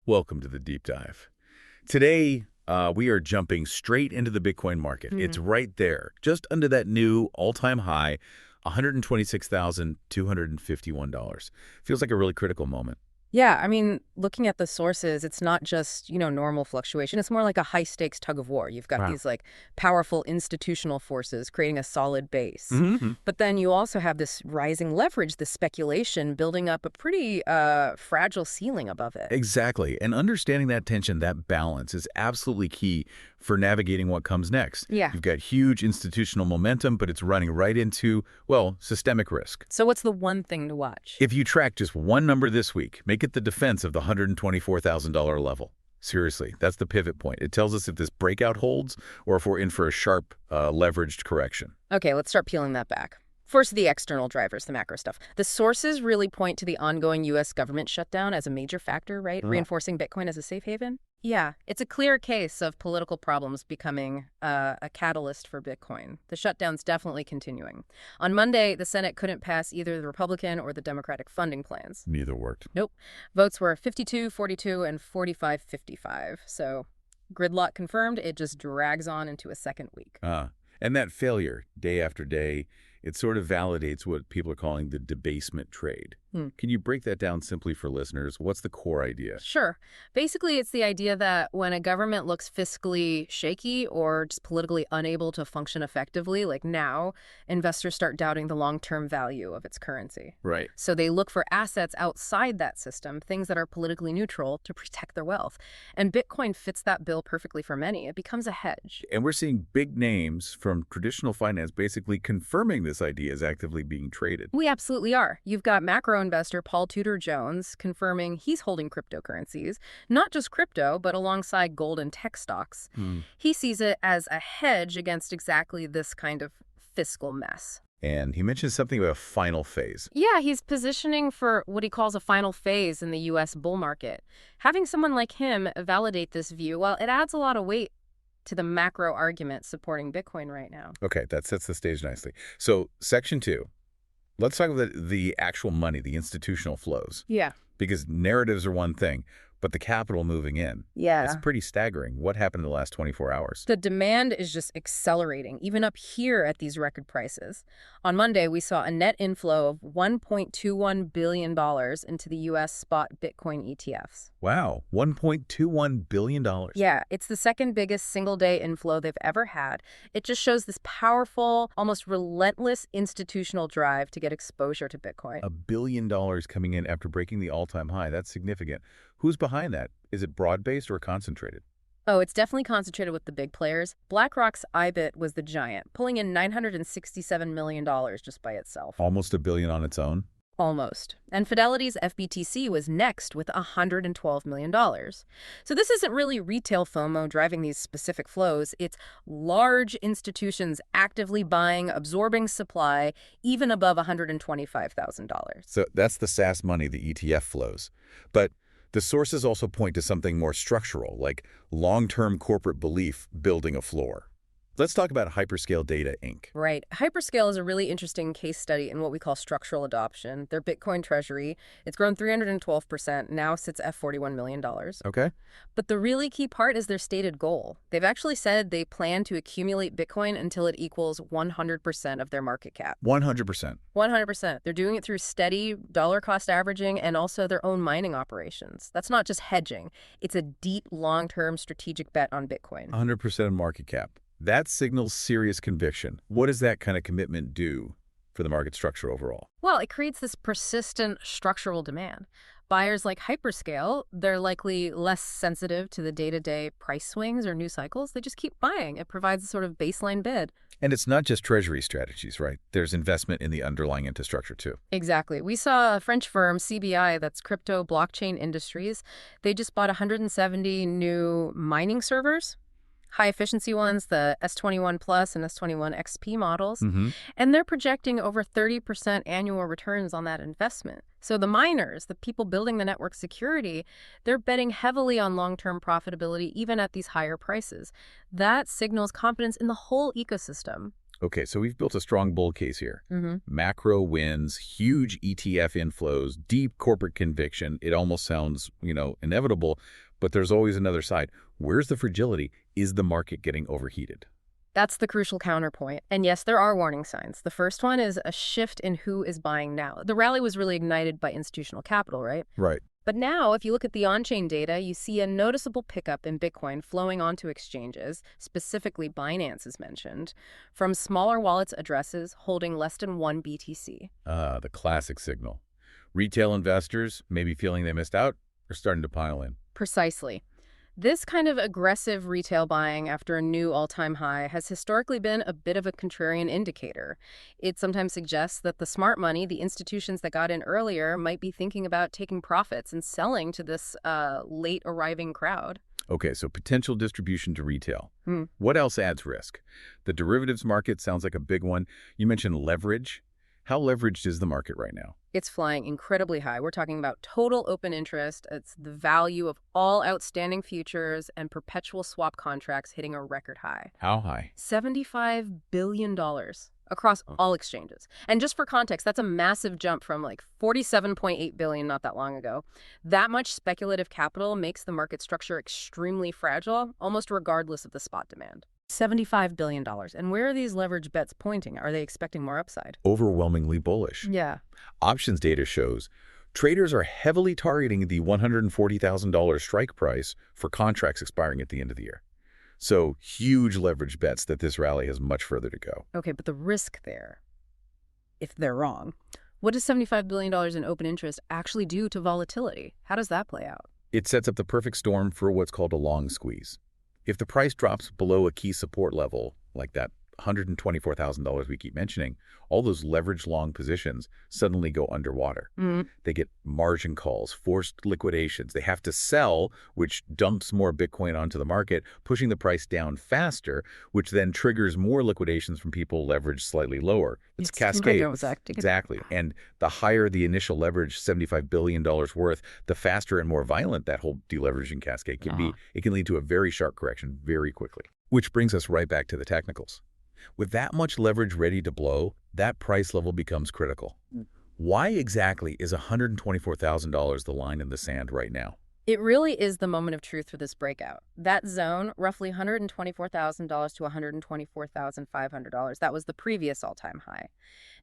Welcome to the deep dive. Today, we are jumping straight into the Bitcoin market. It's right there, just under that new all-time high, $126,251. Feels like a really critical moment. Yeah, I mean, looking at the sources, it's not just, normal fluctuation. It's more like a high-stakes tug of war. You've got Wow. these, powerful institutional forces creating a solid base. Mm-hmm. But then you also have this rising leverage, this speculation, building up a pretty fragile ceiling above it. Exactly. And understanding that tension, that balance, is absolutely key for navigating what comes next. Yeah. You've got huge institutional momentum, but it's running right into, well, systemic risk. So what's the one thing to watch? If you track just one number this week, make it the defense of the $124,000 level. Seriously, that's the pivot point. It tells us if this breakout holds or if we're in for a sharp, leveraged correction. Okay, let's start peeling that back. First, the external drivers, the macro stuff. The sources really point to the ongoing U.S. government shutdown as a major factor, right? Reinforcing Bitcoin as a safe haven. Yeah, it's a clear case of political problems becoming a catalyst for Bitcoin. The shutdown's definitely continuing. On Monday, the Senate couldn't pass either the Republican or the Democratic funding plans. Neither worked. Nope. Votes were 52-42 and 45-55. So gridlock confirmed. It just drags on into a second week. And that failure, day after day, it sort of validates what people are calling the debasement trade. Can you break that down simply for listeners? What's the core idea? Sure. Basically, it's the idea that when a government looks fiscally shaky or just politically unable to function effectively, like now, investors start doubting the long-term value of its currency. Right. So they look for assets outside that system, things that are politically neutral, to protect their wealth. And Bitcoin fits that bill perfectly for many. It becomes a hedge. And we're seeing big names from traditional finance basically confirming this idea is actively being traded. We absolutely are. You've got macro investor Paul Tudor Jones confirming he's holding cryptocurrencies, not just crypto, but alongside gold and tech stocks. He sees it as a hedge against exactly this kind of fiscal mess. And he mentions something about a final phase. Yeah, he's positioning for what he calls a final phase in the U.S. bull market. Having someone like him validate this view, well, it adds a lot of weight to the macro argument supporting Bitcoin right now. Okay, that sets the stage nicely. So, section 2. Let's talk about the actual money, the institutional flows. Yeah. Because narratives are one thing, but the capital moving in. Yeah. It's pretty staggering. What happened in the last 24 hours? The demand is just accelerating, even up here at these record prices. On Monday, we saw a net inflow of $1.21 billion into the U.S. spot Bitcoin ETFs. Wow, $1.21 billion. Yeah, it's the second biggest single-day inflow they've ever had. It just shows this powerful, almost relentless institutional drive to get exposure to Bitcoin. $1 billion coming in after breaking the all-time high. That's significant. Who's behind that? Is it broad-based or concentrated? Oh, it's definitely concentrated with the big players. BlackRock's IBIT was the giant, pulling in $967 million just by itself. Almost $1 billion on its own? Almost. And Fidelity's FBTC was next with $112 million. So this isn't really retail FOMO driving these specific flows. It's large institutions actively buying, absorbing supply, even above $125,000. So that's the SaaS money, the ETF flows. But the sources also point to something more structural, like long-term corporate belief building a floor. Let's talk about Hyperscale Data, Inc. Right. Hyperscale is a really interesting case study in what we call structural adoption. Their Bitcoin treasury, it's grown 312%, now sits at $41 million. Okay. But the really key part is their stated goal. They've actually said they plan to accumulate Bitcoin until it equals 100% of their market cap. 100%. 100%. They're doing it through steady dollar cost averaging and also their own mining operations. That's not just hedging. It's a deep, long-term strategic bet on Bitcoin. 100% of market cap. That signals serious conviction. What does that kind of commitment do for the market structure overall? Well, it creates this persistent structural demand. Buyers like Hyperscale, they're likely less sensitive to the day-to-day price swings or news cycles. They just keep buying. It provides a sort of baseline bid. And it's not just treasury strategies, right? There's investment in the underlying infrastructure too. Exactly. We saw a French firm, CBI, that's crypto blockchain industries. They just bought 170 new mining servers. High-efficiency ones, the S21 Plus and S21 XP models, and they're projecting over 30% annual returns on that investment. So the miners, the people building the network security, they're betting heavily on long-term profitability even at these higher prices. That signals confidence in the whole ecosystem. Okay, so we've built a strong bull case here. Mm-hmm. Macro wins, huge ETF inflows, deep corporate conviction. It almost sounds, inevitable, but there's always another side. Where's the fragility? Is the market getting overheated? That's the crucial counterpoint. And yes, there are warning signs. The first one is a shift in who is buying now. The rally was really ignited by institutional capital, right? Right. But now, if you look at the on-chain data, you see a noticeable pickup in Bitcoin flowing onto exchanges, specifically Binance is mentioned, from smaller wallets addresses holding less than 1 BTC. The classic signal. Retail investors, maybe feeling they missed out, are starting to pile in. Precisely. This kind of aggressive retail buying after a new all-time high has historically been a bit of a contrarian indicator. It sometimes suggests that the smart money, the institutions that got in earlier, might be thinking about taking profits and selling to this late-arriving crowd. Okay, so potential distribution to retail. Hmm. What else adds risk? The derivatives market sounds like a big one. You mentioned leverage. How leveraged is the market right now? It's flying incredibly high. We're talking about total open interest. It's the value of all outstanding futures and perpetual swap contracts hitting a record high. How high? $75 billion across all exchanges. And just for context, that's a massive jump from like $47.8 billion not that long ago. That much speculative capital makes the market structure extremely fragile, almost regardless of the spot demand. $75 billion. And where are these leverage bets pointing? Are they expecting more upside? Overwhelmingly bullish. Yeah. Options data shows traders are heavily targeting the $140,000 strike price for contracts expiring at the end of the year. So huge leverage bets that this rally has much further to go. Okay, but the risk there, if they're wrong, what does $75 billion in open interest actually do to volatility? How does that play out? It sets up the perfect storm for what's called a long squeeze. If the price drops below a key support level, like that $124,000 we keep mentioning, all those leveraged long positions suddenly go underwater. They get margin calls, forced liquidations. They have to sell, which dumps more Bitcoin onto the market, pushing the price down faster, which then triggers more liquidations from people leveraged slightly lower. It's cascade. Exactly. And the higher the initial leverage, $75 billion worth, the faster and more violent that whole deleveraging cascade can be. It can lead to a very sharp correction very quickly. Which brings us right back to the technicals. With that much leverage ready to blow, that price level becomes critical. Why exactly is $124,000 the line in the sand right now? It really is the moment of truth for this breakout. That zone, roughly $124,000 to $124,500, that was the previous all-time high.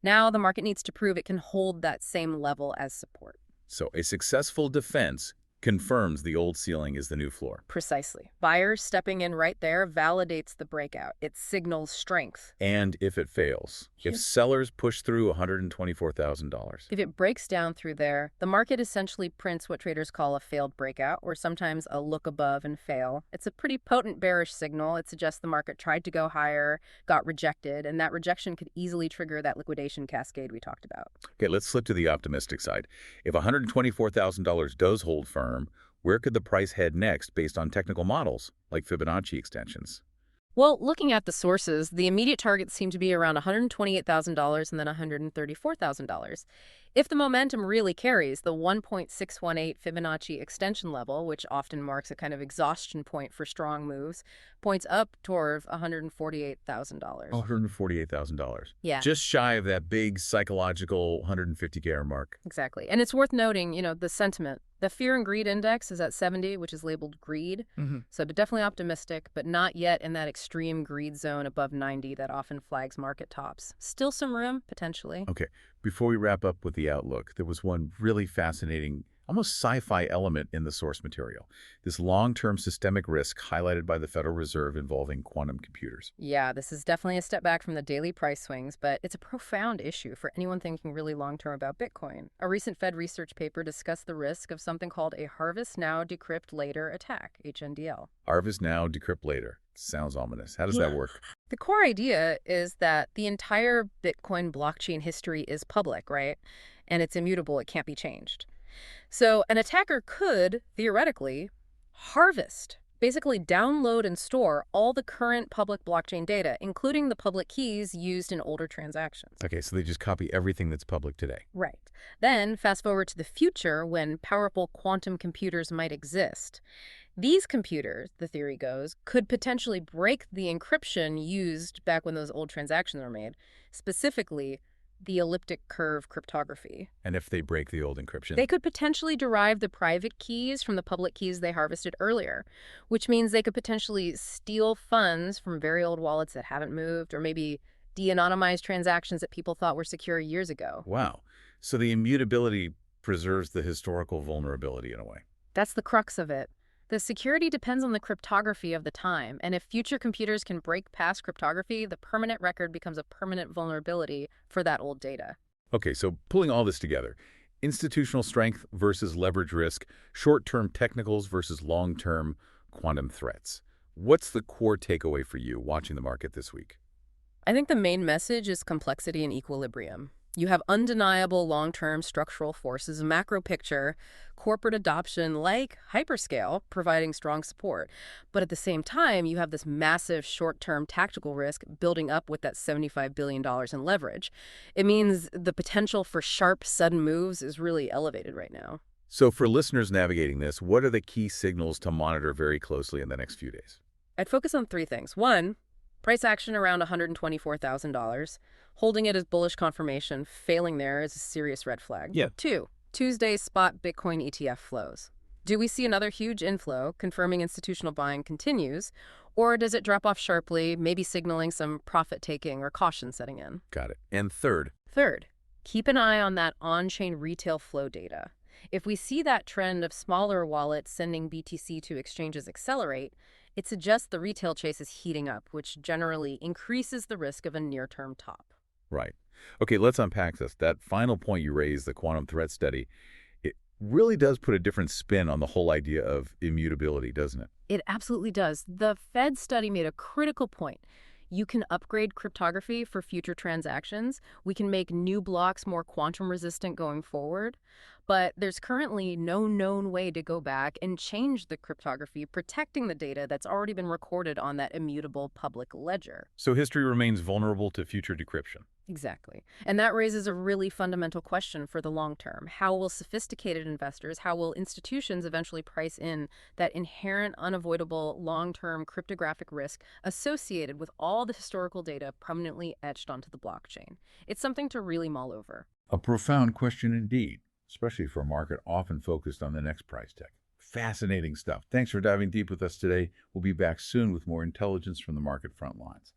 Now the market needs to prove it can hold that same level as support. So a successful defense confirms the old ceiling is the new floor. Precisely. Buyers stepping in right there validates the breakout. It signals strength. And if it fails, if sellers push through $124,000. If it breaks down through there, the market essentially prints what traders call a failed breakout, or sometimes a look above and fail. It's a pretty potent bearish signal. It suggests the market tried to go higher, got rejected, and that rejection could easily trigger that liquidation cascade we talked about. Okay, let's slip to the optimistic side. If $124,000 does hold firm, where could the price head next based on technical models, like Fibonacci extensions? Well, looking at the sources, the immediate targets seem to be around $128,000 and then $134,000. If the momentum really carries, the 1.618 Fibonacci extension level, which often marks a kind of exhaustion point for strong moves, points up toward $148,000. $148,000. Yeah. Just shy of that big psychological 150K mark. Exactly. And it's worth noting, the sentiment. The fear and greed index is at 70, which is labeled greed. So definitely optimistic, but not yet in that extreme greed zone above 90 that often flags market tops. Still some room, potentially. Okay, before we wrap up with the outlook, there was one really fascinating, almost sci-fi element in the source material. This long-term systemic risk highlighted by the Federal Reserve involving quantum computers. Yeah, this is definitely a step back from the daily price swings, but it's a profound issue for anyone thinking really long-term about Bitcoin. A recent Fed research paper discussed the risk of something called a harvest now, decrypt later attack, HNDL. Harvest now, decrypt later. Sounds ominous. How does that work? The core idea is that the entire Bitcoin blockchain history is public, right? And it's immutable. It can't be changed. So an attacker could, theoretically, harvest, basically download and store all the current public blockchain data, including the public keys used in older transactions. Okay, so they just copy everything that's public today. Right. Then fast forward to the future when powerful quantum computers might exist. These computers, the theory goes, could potentially break the encryption used back when those old transactions were made, specifically the elliptic curve cryptography. And if they break the old encryption? They could potentially derive the private keys from the public keys they harvested earlier, which means they could potentially steal funds from very old wallets that haven't moved, or maybe de-anonymize transactions that people thought were secure years ago. Wow. So the immutability preserves the historical vulnerability in a way. That's the crux of it. The security depends on the cryptography of the time, and if future computers can break past cryptography, the permanent record becomes a permanent vulnerability for that old data. Okay, so pulling all this together, institutional strength versus leverage risk, short-term technicals versus long-term quantum threats. What's the core takeaway for you watching the market this week? I think the main message is complexity and equilibrium. You have undeniable long-term structural forces, macro picture, corporate adoption like hyperscale providing strong support. But at the same time, you have this massive short-term tactical risk building up with that $75 billion in leverage. It means the potential for sharp, sudden moves is really elevated right now. So for listeners navigating this, what are the key signals to monitor very closely in the next few days? I'd focus on three things. One, price action around $124,000. Holding it as bullish confirmation, failing there is a serious red flag. Yeah. Two, Tuesday's spot Bitcoin ETF flows. Do we see another huge inflow, confirming institutional buying continues, or does it drop off sharply, maybe signaling some profit-taking or caution setting in? Got it. And third, Third, keep an eye on that on-chain retail flow data. If we see that trend of smaller wallets sending BTC to exchanges accelerate, it suggests the retail chase is heating up, which generally increases the risk of a near-term top. right. Okay, let's unpack this. That final point you raised, the quantum threat study, it really does put a different spin on the whole idea of immutability, doesn't it? It absolutely does. The Fed study made a critical point. You can upgrade cryptography for future transactions. We can make new blocks more quantum resistant going forward. But there's currently no known way to go back and change the cryptography, protecting the data that's already been recorded on that immutable public ledger. So history remains vulnerable to future decryption. Exactly. And that raises a really fundamental question for the long term. How will sophisticated investors, how will institutions eventually price in that inherent, unavoidable, long-term cryptographic risk associated with all the historical data permanently etched onto the blockchain? It's something to really mull over. A profound question indeed, especially for a market often focused on the next price tag. Fascinating stuff. Thanks for diving deep with us today. We'll be back soon with more intelligence from the market front lines.